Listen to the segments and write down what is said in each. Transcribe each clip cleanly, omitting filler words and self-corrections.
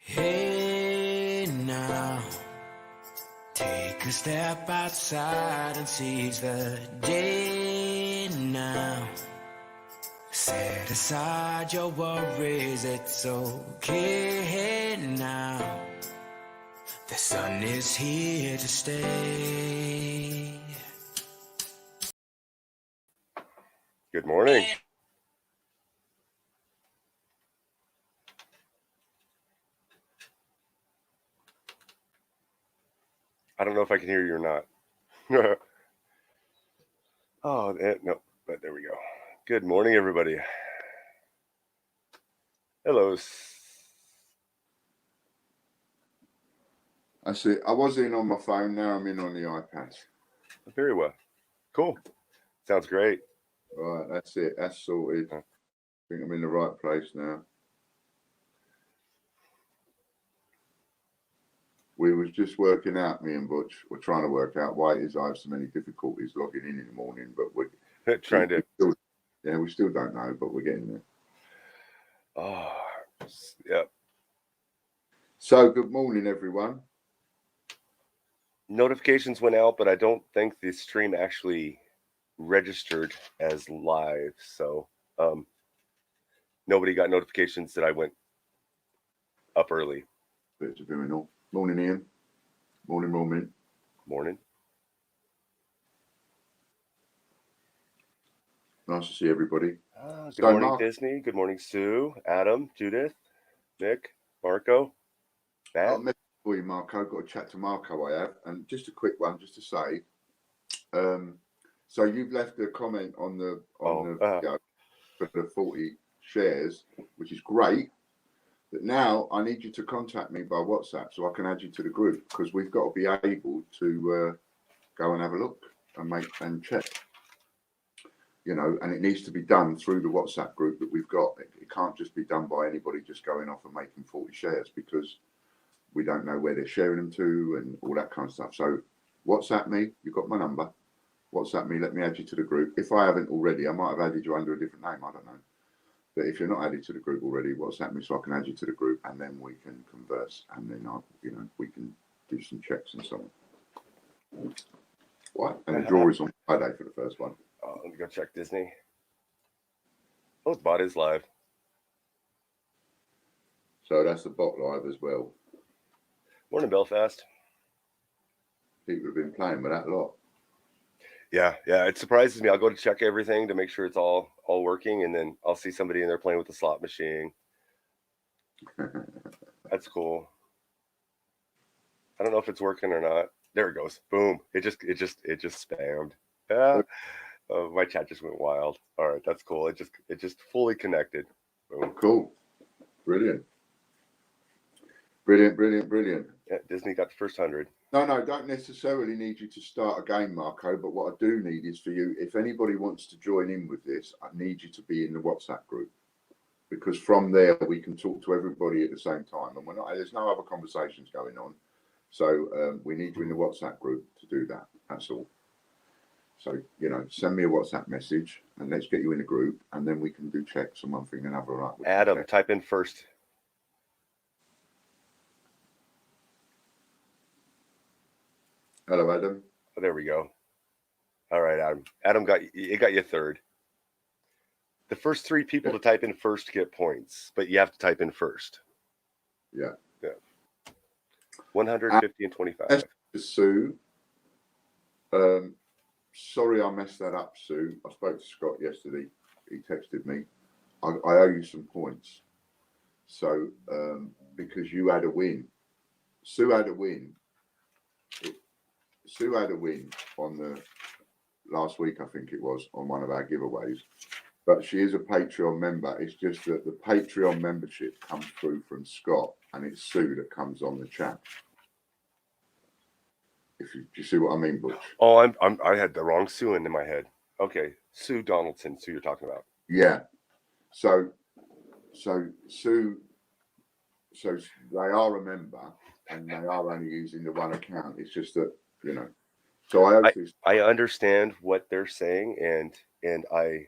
Hey now, take a step outside and seize the day now. Set aside your worries, it's okay now. The sun is here to stay. Good morning. I don't know if I can hear you or not. No, but there we go. Good morning, everybody. Hello. I see. I was in on my phone. Now I'm in on the iPad. Very well. Cool. Sounds great. Right, that's it. That's sorted. I think I'm in the right place now. We was just working out, me and Butch were trying to work out why it is I have so many difficulties logging in the morning, but we're Trying to. We still don't know, but we're getting there. Oh, yep. So, good morning, everyone. Notifications went out, but I don't think the stream actually registered as live. So, nobody got notifications that I went up early. Bits of doing all. Morning, Ian. Morning. Morning. Nice to see everybody. Good morning, Mark. Disney. Good morning, Sue, Adam, Judith, Nick, Marco, Matt. I'll message for you, Marco. Got a chat to Marco. I have, and just a quick one, just to say. So you've left a comment on the video for the 40 shares, which is great. But now I need you to contact me by WhatsApp so I can add you to the group, because we've got to be able to go and have a look and check. You know, and it needs to be done through the WhatsApp group that we've got. It can't just be done by anybody just going off and making 40 shares, because we don't know where they're sharing them to and all that kind of stuff. So WhatsApp me. You've got my number. WhatsApp me. Let me add you to the group. If I haven't already, I might have added you under a different name. I don't know. But if you're not added to the group already, WhatsApp me so I can add you to the group, and then we can converse, and then we can do some checks and so on. What? And the draw is on Friday for the first one. Oh, let me go check Disney. Oh, the bot is live. So that's the bot live as well. Morning, Belfast. People have been playing with that lot. Yeah. It surprises me. I'll go to check everything to make sure it's all working, and then I'll see somebody in there playing with the slot machine. That's cool. I don't know if it's working or not. There it goes. Boom. It just spammed. My chat just went wild. All right, that's cool. It just fully connected. Boom. Cool. Brilliant. Yeah, Disney got the first 100. No, don't necessarily need you to start a game, Marco, but what I do need is for you, if anybody wants to join in with this, I need you to be in the WhatsApp group, because from there we can talk to everybody at the same time, and there's no other conversations going on. So we need you in the WhatsApp group to do that. That's all. So, send me a WhatsApp message and let's get you in the group, and then we can do checks and one thing and another. Right? Adam, type in first. Hello, Adam. Oh, there we go. All right, Adam. Adam got you third. The first 3 people to type in first get points, but you have to type in first. Yeah. 150 and 25. Sue. Sorry I messed that up, Sue. I spoke to Scott yesterday. He texted me. I owe you some points. So, because you had a win. Sue had a win. Sue had a win on the last week, I think it was, on one of our giveaways. But she is a Patreon member. It's just that the Patreon membership comes through from Scott, and it's Sue that comes on the chat. Do you see what I mean, Butch? Oh, I had the wrong Sue in my head. Okay, Sue Donaldson. Sue, you're talking about? Yeah. So Sue. So they are a member, and they are only using the one account. It's just that So I understand what they're saying, and I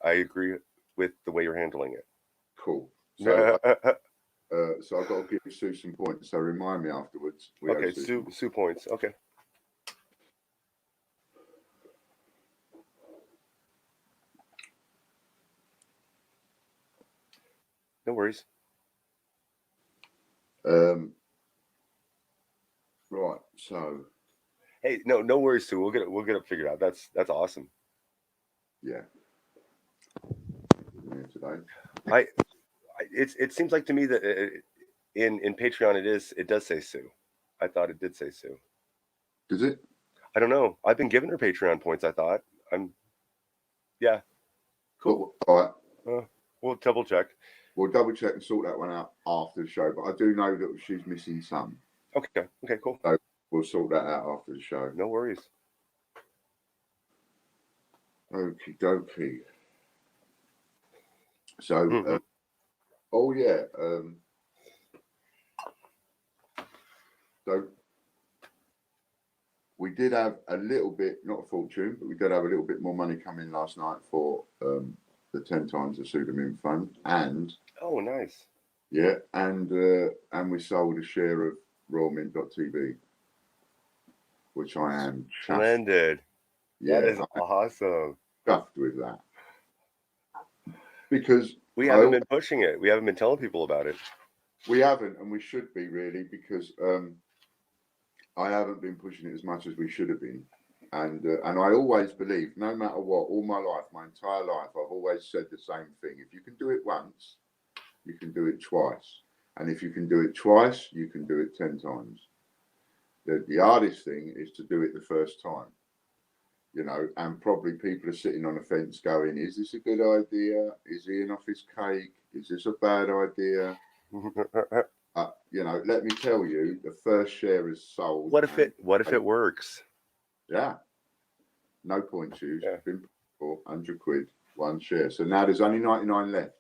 agree with the way you're handling it. Cool. So So I've got to give Sue some points. So remind me afterwards. Okay, Sue points. Okay. No worries. Right. So. Hey, no worries, Sue. We'll get it figured out. That's awesome. Yeah. Today. It seems like to me that in Patreon it does say Sue. I thought it did say Sue. Does it? I don't know. I've been giving her Patreon points. I thought yeah. Cool. But, all right. We'll double check. We'll double check and sort that one out after the show. But I do know that she's missing some. Okay. Okay. Cool. So we'll sort that out after the show. No worries. Okie dokie. So, oh yeah. So we did have a little bit, not a fortune, but we did have a little bit more money come in last night for the 10 times the Pseudonym Fund, and oh, nice. Yeah, and we sold a share of RoyalMint.tv, which I am splendid. Yeah, that is awesome. Chuffed with that, because we haven't been pushing it. We haven't been telling people about it. We haven't, and we should be really, because I haven't been pushing it as much as we should have been. And I always believe, no matter what, all my life, my entire life, I've always said the same thing. If you can do it once, you can do it twice. And if you can do it twice, you can do it 10 times. The hardest thing is to do it the first time. You know, and probably people are sitting on the fence going, is this a good idea? Is he off his cake? Is this a bad idea? You know, let me tell you, the first share is sold. What if it works? Yeah. No point shoes. Yeah. Been for 100 quid, one share. So now there's only 99 left.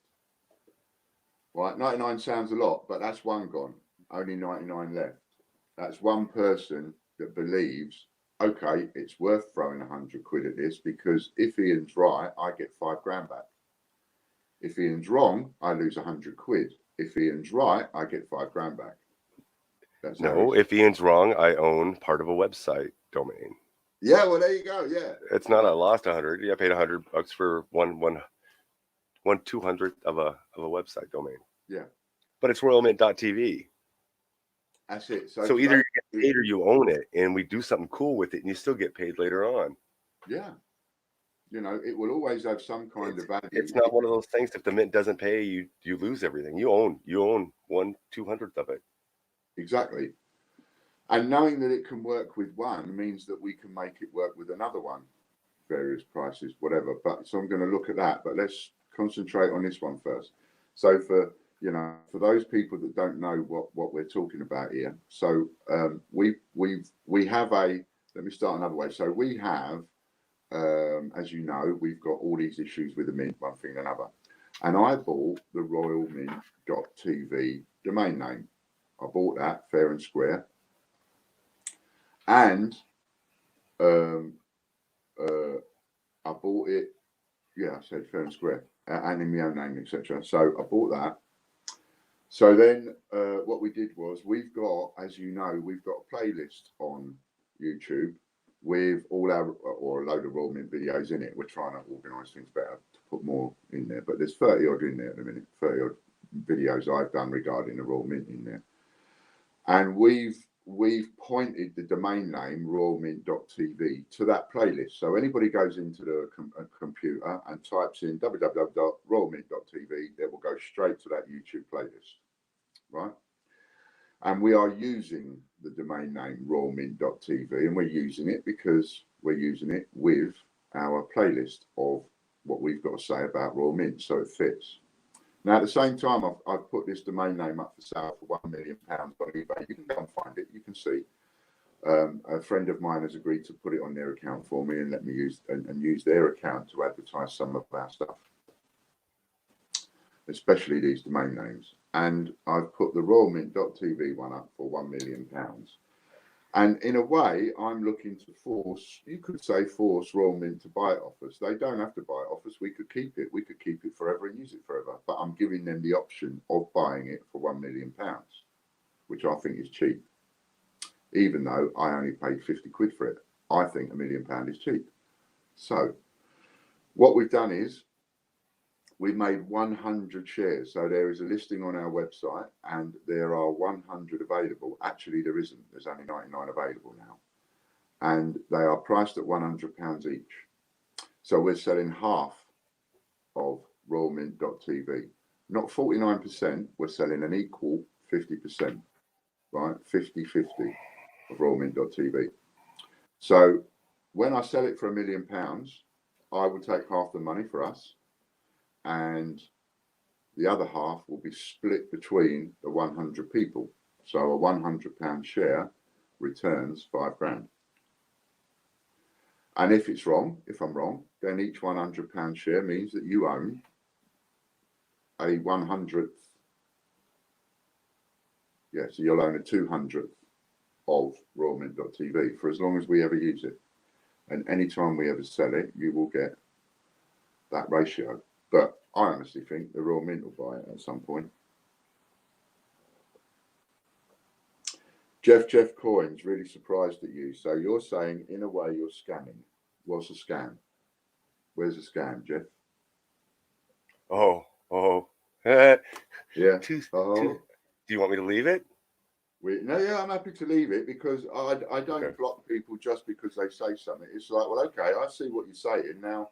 Right, 99 sounds a lot, but that's one gone. Only 99 left. That's one person that believes, okay, it's worth throwing 100 quid at this, because if Ian's right, I get 5 grand back. If Ian's wrong, I lose 100 quid. If Ian's right, I get 5 grand back. That's no, if Ian's wrong, I own part of a website domain. Yeah, well, there you go. Yeah, it's not I lost 100. Yeah, I paid $100 for one 200th of a website domain. Yeah, but it's RoyalMint.tv. That's it. So either you get paid or you own it, and we do something cool with it, and you still get paid later on. Yeah. You know, it will always have some kind of value. It's not one of those things. If the mint doesn't pay, you lose everything. You own 1/200th of it. Exactly. And knowing that it can work with one means that we can make it work with another one, various prices, whatever. But so I'm going to look at that. But let's concentrate on this one first. So for those people that don't know what we're talking about here, so we have a. Let me start another way. So we have. As you know, we've got all these issues with the mint, one thing and another. And I bought the RoyalMint.tv domain name. I bought that fair and square. And I bought it, yeah, I said fair and square, and in my own name, etc. So I bought that. So then what we did was, we've got, as you know, we've got a playlist on YouTube with all our, or a load of Royal Mint videos in it. We're trying to organise things better to put more in there, but there's 30 odd in there at the minute, 30 odd videos I've done regarding the Royal Mint in there. And we've pointed the domain name RoyalMint.tv to that playlist. So anybody goes into the computer and types in www.royalmint.tv, it will go straight to that YouTube playlist, right? And we are using the domain name RoyalMint.tv, and we're using it because we're using it with our playlist of what we've got to say about Royal Mint, so it fits. Now, at the same time, I've put this domain name up for sale for £1 million on eBay. You can go and find it. You can see. A friend of mine has agreed to put it on their account for me and let me use their account to advertise some of our stuff, especially these domain names. And I've put the RoyalMint.tv one up for £1 million. And in a way, I'm looking to force, you could say force Royal Mint to buy it off us. They don't have to buy it off us. We could keep it. We could keep it forever and use it forever. But I'm giving them the option of buying it for £1 million, which I think is cheap. Even though I only paid 50 quid for it. I think £1 million is cheap. So what we've done is we've made 100 shares. So there is a listing on our website and there are 100 available. Actually, there isn't. There's only 99 available now. And they are priced at £100 each. So we're selling half of royalmint.tv. Not 49%, we're selling an equal 50%, right? 50-50 of royalmint.tv. So when I sell it for £1 million, I will take half the money for us, and the other half will be split between the 100 people. So a £100 share returns £5,000. And if it's wrong, if I'm wrong, then each £100 share means that you own a 100th. Yeah, so you'll own a 200th of royalmint.tv for as long as we ever use it. And anytime we ever sell it, you will get that ratio. But I honestly think the Royal Mint will buy it at some point. Jeff Coins, really surprised at you. So you're saying, in a way, you're scamming. What's a scam? Where's the scam, Jeff? Yeah. Do you want me to leave it? Yeah, I'm happy to leave it because I don't block people just because they say something. It's like, well, okay, I see what you're saying now.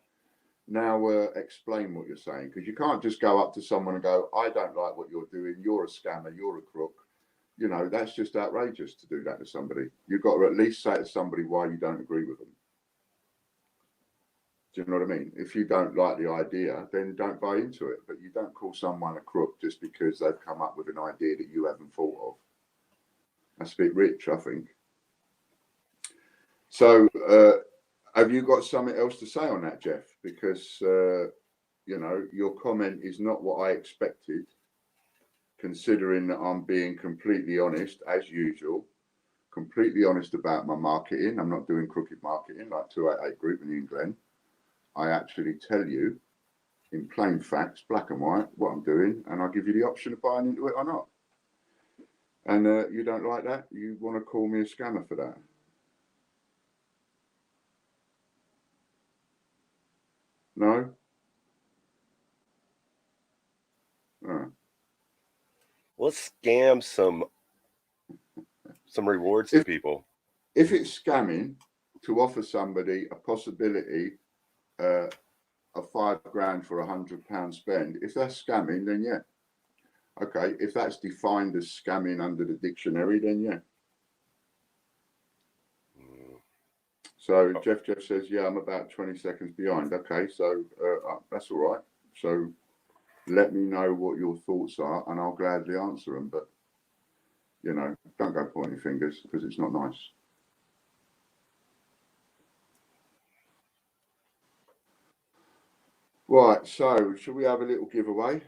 Explain what you're saying, because you can't just go up to someone and go, I don't like what you're doing. You're a scammer. You're a crook. You know, that's just outrageous to do that to somebody. You've got to at least say to somebody why you don't agree with them. Do you know what I mean? If you don't like the idea, then don't buy into it. But you don't call someone a crook just because they've come up with an idea that you haven't thought of. That's a bit rich, I think. So, have you got something else to say on that, Jeff? Because, you know, your comment is not what I expected, considering that I'm being completely honest, as usual, completely honest about my marketing. I'm not doing crooked marketing like 288 Group and Ian Glenn. I actually tell you in plain facts, black and white, what I'm doing, and I give you the option of buying into it or not. And you don't like that? You want to call me a scammer for that? No? Let's scam some rewards to people. If it's scamming to offer somebody a possibility of £5,000 for £100 spend, if that's scamming, then yeah. Okay, if that's defined as scamming under the dictionary, then yeah. So Jeff says, yeah, I'm about 20 seconds behind. Okay, so that's all right. So let me know what your thoughts are and I'll gladly answer them. But, you know, don't go pointing fingers because it's not nice. Right, so should we have a little giveaway?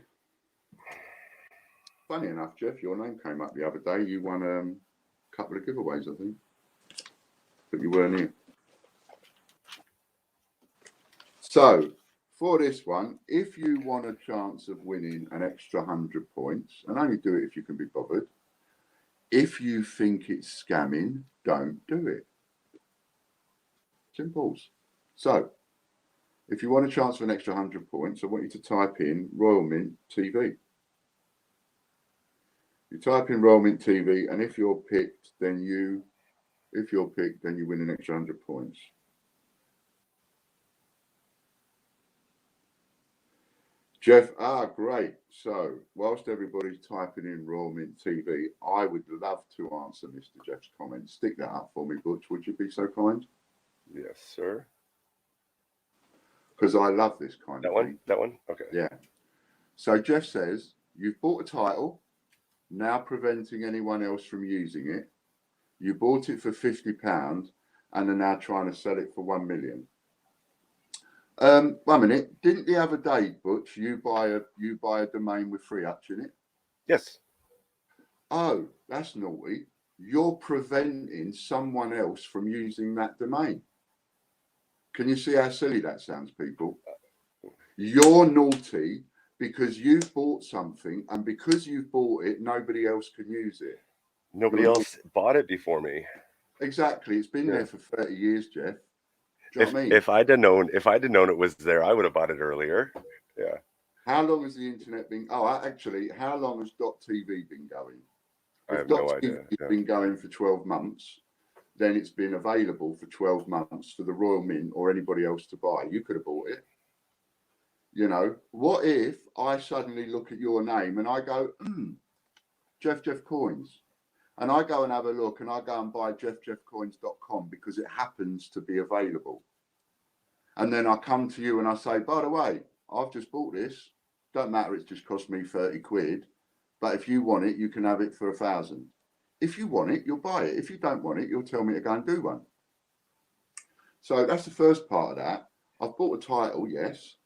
Funny enough, Jeff, your name came up the other day. You won a couple of giveaways, I think, but you weren't here. So for this one, if you want a chance of winning an extra 100 points, and only do it if you can be bothered, if you think it's scamming, don't do it. Simple. So if you want a chance for an extra 100 points, I want you to type in Royal Mint TV. You type in Royal Mint TV, and if you're picked, then you win an extra 100 points. Jeff, great. So whilst everybody's typing in Royal Mint TV, I would love to answer Mr. Jeff's comment. Stick that up for me, Butch. Would you be so kind? Yes, sir. Because I love this kind of thing. That one? Okay. Yeah. So Jeff says, you've bought a title, now preventing anyone else from using it. You bought it for £50 and are now trying to sell it for 1 million. 1 minute. Didn't the other day, Butch, you buy a domain with free ups in it? Yes. Oh, that's naughty. you're preventing someone else from using that domain. Can you see how silly that sounds, people? You're naughty because you bought something, and because you bought it, nobody else can use it. Nobody else bought it before me. Exactly. It's been there for 30 years, Jeff. Do you know what I mean? If I'd have known it was there, I would have bought it earlier. Yeah. How long has the internet been? Oh, actually, how long has .tv been going? I have no idea. It's been going for 12 months. Then it's been available for 12 months for the Royal Mint or anybody else to buy. You could have bought it. You know, what if I suddenly look at your name and I go, Jeff Coins, and I go and have a look and I go and buy jeffcoins.com because it happens to be available. And then I come to you and I say, by the way, I've just bought this. Don't matter, it's just cost me 30 quid. But if you want it, you can have it for 1,000. If you want it, you'll buy it. If you don't want it, you'll tell me to go and do one. So that's the first part of that. I've bought a title, yes.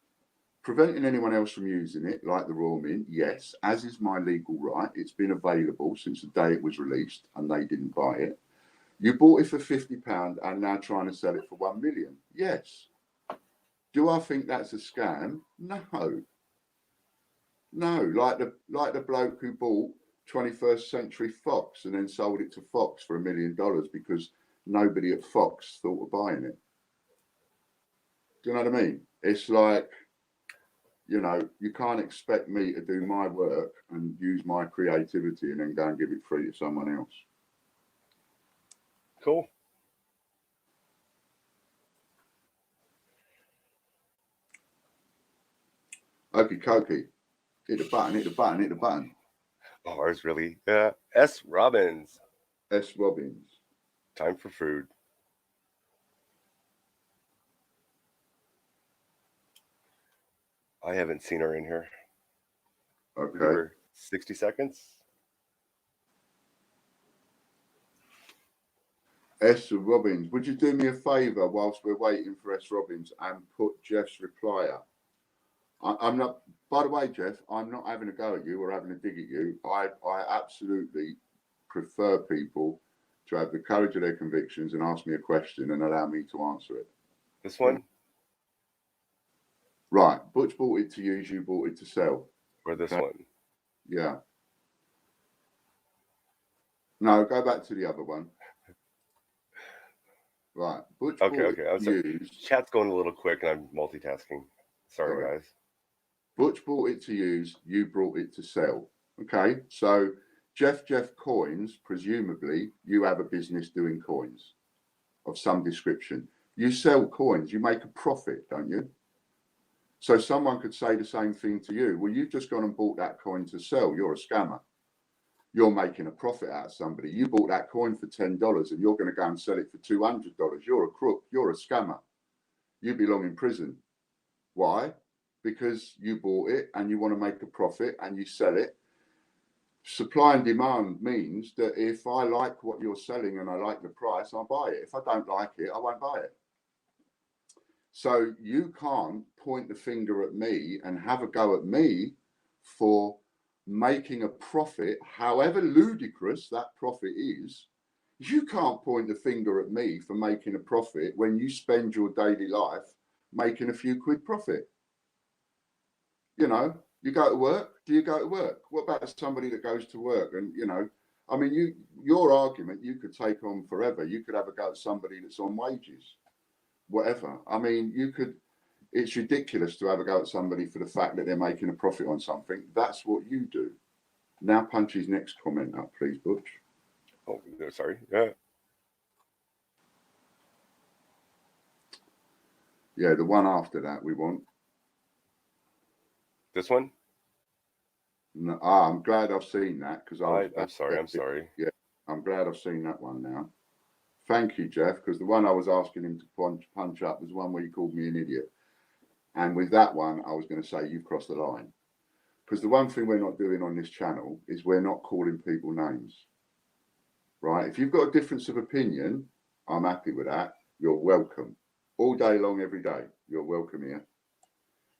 Preventing anyone else from using it, like the Royal Mint, yes, as is my legal right. It's been available since the day it was released and they didn't buy it. You bought it for £50 and now trying to sell it for 1 million. Yes. Do I think that's a scam? No. No, like the bloke who bought 21st Century Fox and then sold it to Fox for $1 million because nobody at Fox thought of buying it. Do you know what I mean? It's like, you know, you can't expect me to do my work and use my creativity and then go and give it free to someone else. Cool. Okie dokie. Hit the button, hit the button, hit the button. Oh, ours really. S. Robbins. S. Robbins. Time for food. I haven't seen her in here. Okay. Give her 60 seconds. S. Robbins, would you do me a favour whilst we're waiting for S. Robbins and put Jeff's reply up? I'm not, by the way, Jeff, I'm not having a go at you or having a dig at you. I absolutely prefer people to have the courage of their convictions and ask me a question and allow me to answer it. This one? Right. Butch bought it to use, you bought it to sell. Or this one? Yeah. No, go back to the other one. Right. Butch okay. I'm sorry. Chat's going a little quick and I'm multitasking. Sorry, guys. Butch bought it to use, you brought it to sell. Okay. So Jeff Coins, presumably you have a business doing coins of some description. You sell coins, you make a profit, don't you? So someone could say the same thing to you. Well, you've just gone and bought that coin to sell. You're a scammer. You're making a profit out of somebody. You bought that coin for $10 and you're going to go and sell it for $200. You're a crook. You're a scammer. You belong in prison. Why? Because you bought it and you want to make a profit and you sell it. Supply and demand means that if I like what you're selling and I like the price, I'll buy it. If I don't like it, I won't buy it. So you can't point the finger at me and have a go at me for making a profit, however ludicrous that profit is. You can't point the finger at me for making a profit when you spend your daily life making a few quid profit. You know, you go to work. Do you go to work? What about somebody that goes to work? And, you know, I mean, your argument, you could take on forever. You could have a go at somebody that's on wages, whatever. I mean, you could, it's ridiculous to have a go at somebody for the fact that they're making a profit on something. That's what you do. Now punch his next comment up, please, Butch. Oh, sorry. Yeah. Yeah, the one after that we want. This one? No, I'm glad I've seen that because I'm sorry. Yeah, I'm glad I've seen that one now. Thank you, Jeff, because the one I was asking him to punch up was one where you called me an idiot. And with that one, I was going to say you've crossed the line. Because the one thing we're not doing on this channel is we're not calling people names. Right? If you've got a difference of opinion, I'm happy with that. You're welcome. All day long, every day. You're welcome here.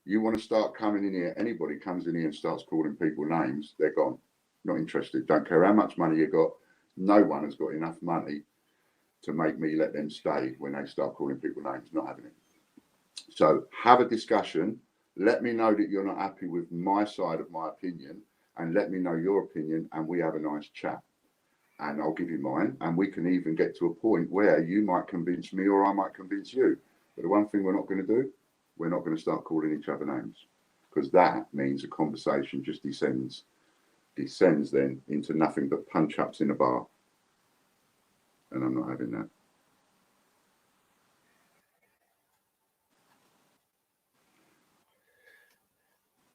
You want to start coming in here, anybody comes in here and starts calling people names, they're gone. Not interested. Don't care how much money you got. No one has got enough money to make me let them stay when they start calling people names. Not having it. So have a discussion. Let me know that you're not happy with my side of my opinion, and let me know your opinion, and we have a nice chat. And I'll give you mine, and we can even get to a point where you might convince me or I might convince you. But the one thing we're not going to do, we're not going to start calling each other names, because that means the conversation just descends then into nothing but punch-ups in a bar. And I'm not having that.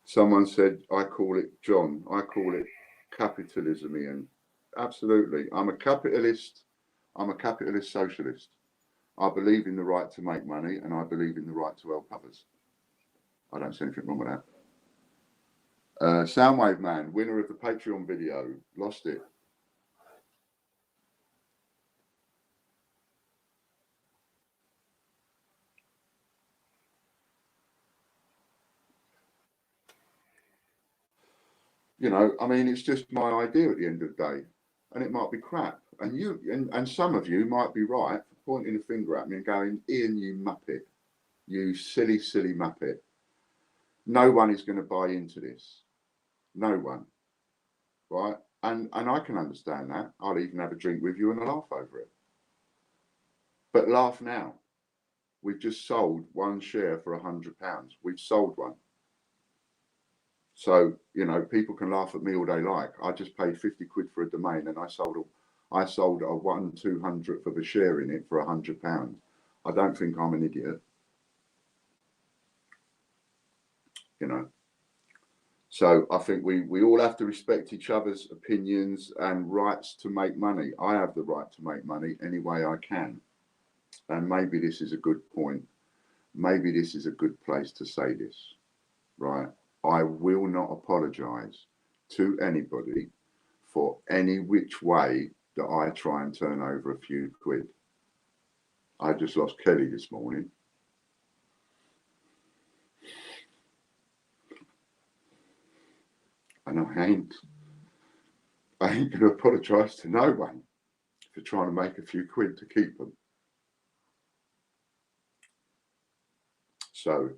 Someone said, I call it capitalism, Ian. Absolutely. I'm a capitalist socialist. I believe in the right to make money, and I believe in the right to help others. I don't see anything wrong with that. Soundwave Man, winner of the Patreon video, lost it. You know, I mean, it's just my idea at the end of the day, and it might be crap. And you and some of you might be right for pointing a finger at me and going, Ian, you muppet, you silly, silly muppet. No one is going to buy into this. No one, right? And I can understand that. I'll even have a drink with you and a laugh over it. But laugh now. We've just sold one share for £100. We've sold one. So, you know, people can laugh at me all they like. I just paid 50 quid for a domain, and I sold a 1/200th of a share in it for £100. I don't think I'm an idiot. You know. So I think we all have to respect each other's opinions and rights to make money. I have the right to make money any way I can. And maybe this is a good point. Maybe this is a good place to say this, right? I will not apologise to anybody for any which way that I try and turn over a few quid. I just lost Kelly this morning. And I ain't going to apologise to no one for trying to make a few quid to keep them. So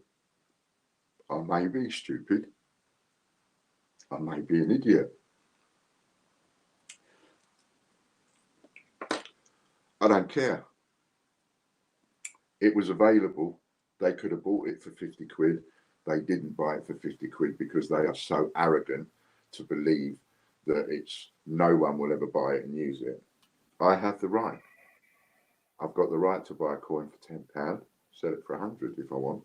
I may be stupid. I may be an idiot. I don't care. It was available. They could have bought it for 50 quid. They didn't buy it for 50 quid because they are so arrogant to believe that it's no one will ever buy it and use it. I have the right. I've got the right to buy a coin for £10, sell it for 100 if I want.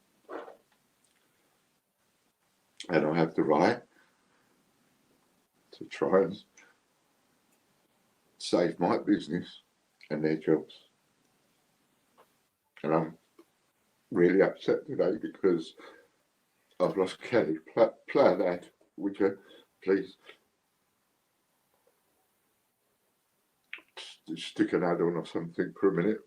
And I have the right to try and save my business and their jobs. And I'm really upset today because I've lost Kelly. Play that, would you, please? Stick an ad on or something for a minute.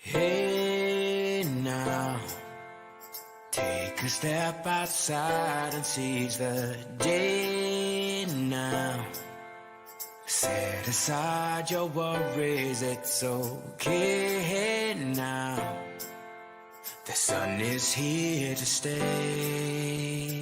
Hey now, take a step outside and seize the day now. Set aside your worries, it's okay now. The sun is here to stay.